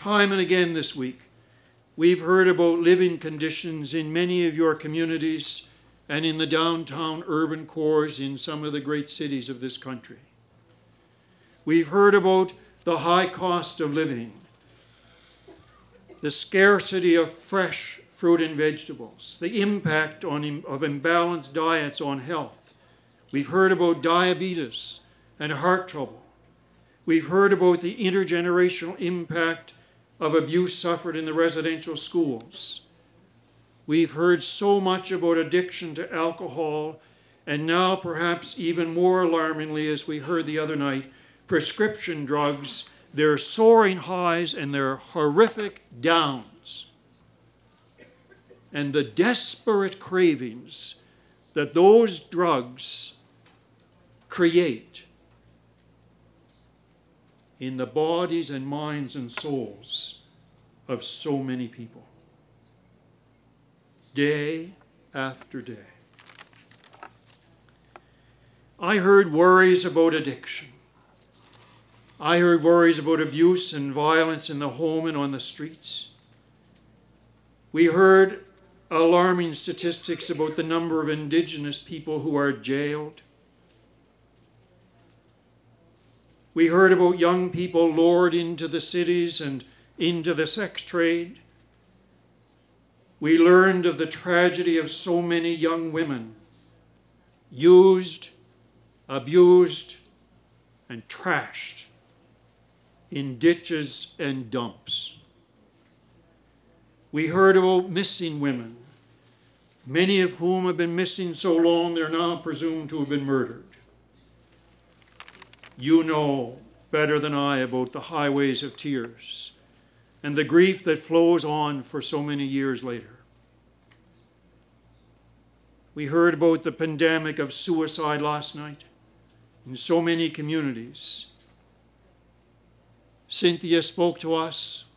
Time and again this week, we've heard about living conditions in many of your communities and in the downtown urban cores in some of the great cities of this country. We've heard about the high cost of living, the scarcity of fresh fruit and vegetables, the impact of imbalanced diets on health. We've heard about diabetes and heart trouble. We've heard about the intergenerational impact of abuse suffered in the residential schools. We've heard so much about addiction to alcohol, and now perhaps even more alarmingly, as we heard the other night, prescription drugs, their soaring highs and their horrific downs, and the desperate cravings that those drugs create in the bodies and minds and souls of so many people, day after day. I heard worries about addiction. I heard worries about abuse and violence in the home and on the streets. We heard alarming statistics about the number of Indigenous people who are jailed. We heard about young people lured into the cities and into the sex trade. We learned of the tragedy of so many young women used, abused, and trashed in ditches and dumps. We heard about missing women, many of whom have been missing so long they're now presumed to have been murdered. You know better than I about the highways of tears and the grief that flows on for so many years later. We heard about the pandemic of suicide last night in so many communities. Cynthia spoke to us.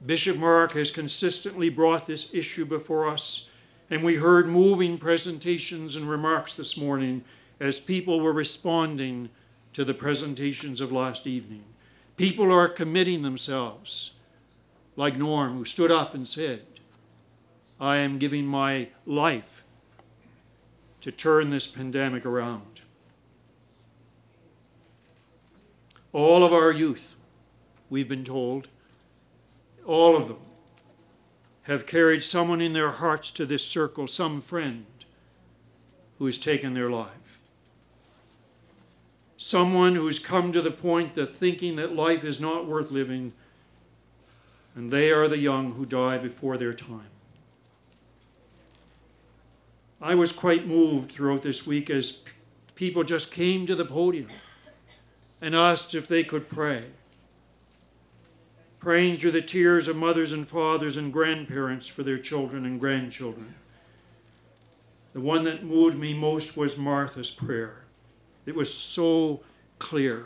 Bishop Mark has consistently brought this issue before us, and we heard moving presentations and remarks this morning as people were responding to the presentations of last evening. People are committing themselves, like Norm, who stood up and said, I am giving my life to turn this pandemic around. All of our youth, we've been told, all of them have carried someone in their hearts to this circle, some friend who has taken their life. Someone who's come to the point of thinking that life is not worth living, and they are the young who die before their time. I was quite moved throughout this week as people just came to the podium and asked if they could pray. Praying through the tears of mothers and fathers and grandparents for their children and grandchildren. The one that moved me most was Martha's prayer. It was so clear.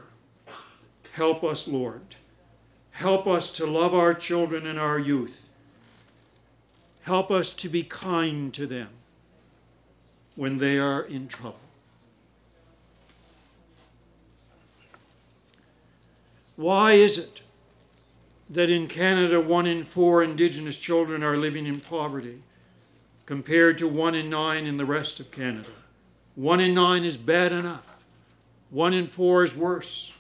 Help us, Lord. Help us to love our children and our youth. Help us to be kind to them when they are in trouble. Why is it that in Canada 1 in 4 Indigenous children are living in poverty compared to 1 in 9 in the rest of Canada? 1 in 9 is bad enough. 1 in 4 is worse.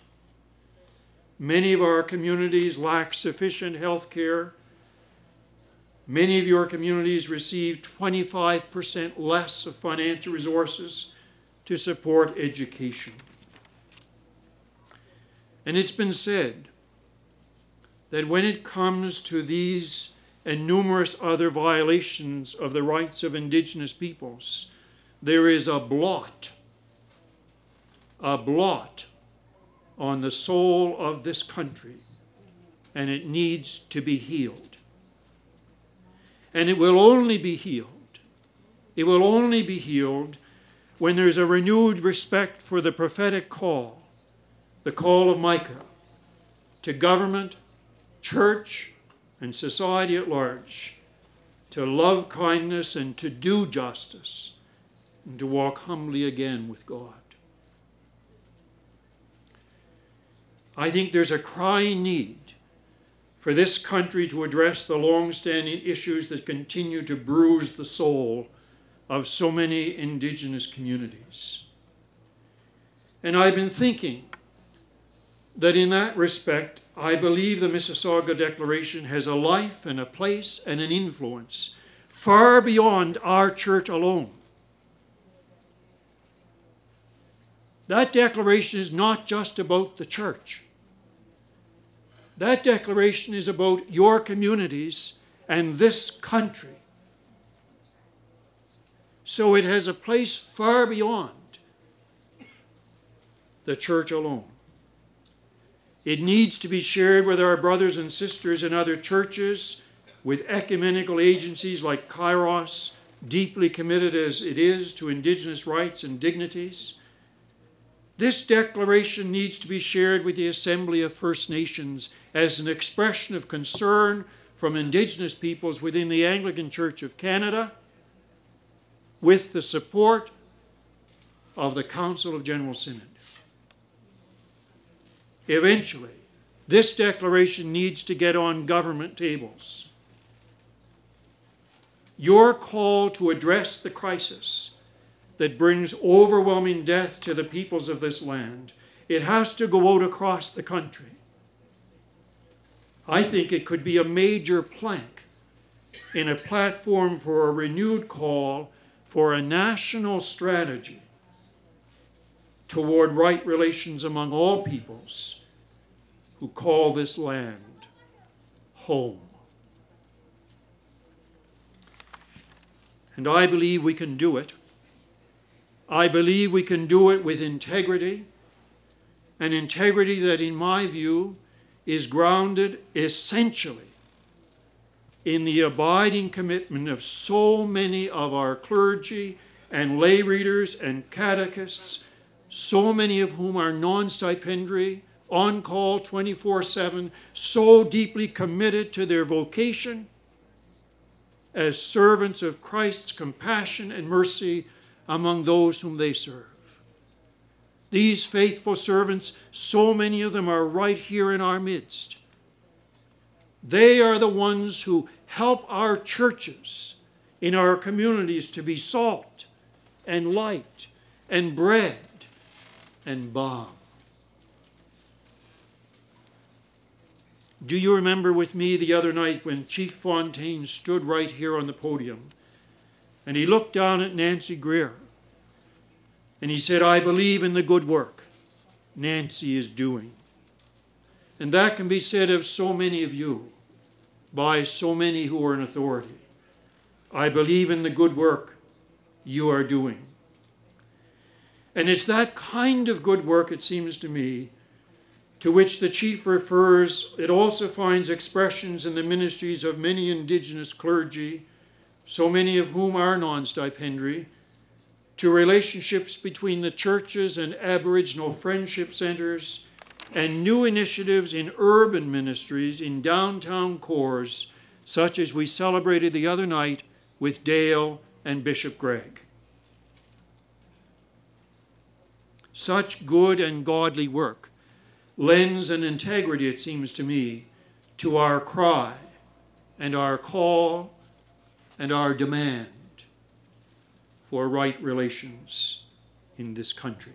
Many of our communities lack sufficient health care. Many of your communities receive 25% less of financial resources to support education. And it's been said that when it comes to these and numerous other violations of the rights of Indigenous peoples, there is a blot on the soul of this country, and it needs to be healed. And it will only be healed. It will only be healed when there's a renewed respect for the prophetic call, the call of Micah, to government, church, and society at large, to love kindness and to do justice, and to walk humbly again with God. I think there's a crying need for this country to address the long-standing issues that continue to bruise the soul of so many Indigenous communities. And I've been thinking that in that respect, I believe the Mississauga Declaration has a life and a place and an influence far beyond our church alone. That declaration is not just about the church. That declaration is about your communities and this country. So it has a place far beyond the church alone. It needs to be shared with our brothers and sisters in other churches, with ecumenical agencies like Kairos, deeply committed as it is to Indigenous rights and dignities. This declaration needs to be shared with the Assembly of First Nations as an expression of concern from Indigenous peoples within the Anglican Church of Canada, with the support of the Council of General Synod. Eventually, this declaration needs to get on government tables. Your call to address the crisis that brings overwhelming death to the peoples of this land, it has to go out across the country. I think it could be a major plank in a platform for a renewed call for a national strategy toward right relations among all peoples who call this land home. And I believe we can do it. I believe we can do it with integrity, an integrity that, in my view, is grounded essentially in the abiding commitment of so many of our clergy and lay readers and catechists, so many of whom are non-stipendiary, on call 24/7, so deeply committed to their vocation as servants of Christ's compassion and mercy among those whom they serve. These faithful servants, so many of them are right here in our midst. They are the ones who help our churches in our communities to be salt and light and bread and balm. Do you remember with me the other night when Chief Fontaine stood right here on the podium and he looked down at Nancy Greer and he said, "I believe in the good work Nancy is doing." And that can be said of so many of you by so many who are in authority. I believe in the good work you are doing. And it's that kind of good work, it seems to me, to which the Chief refers. It also finds expressions in the ministries of many Indigenous clergy, so many of whom are non-stipendiary, to relationships between the churches and Aboriginal friendship centres, and new initiatives in urban ministries in downtown cores, such as we celebrated the other night with Dale and Bishop Gregg. Such good and godly work lends an integrity, it seems to me, to our cry and our call and our demand for right relations in this country.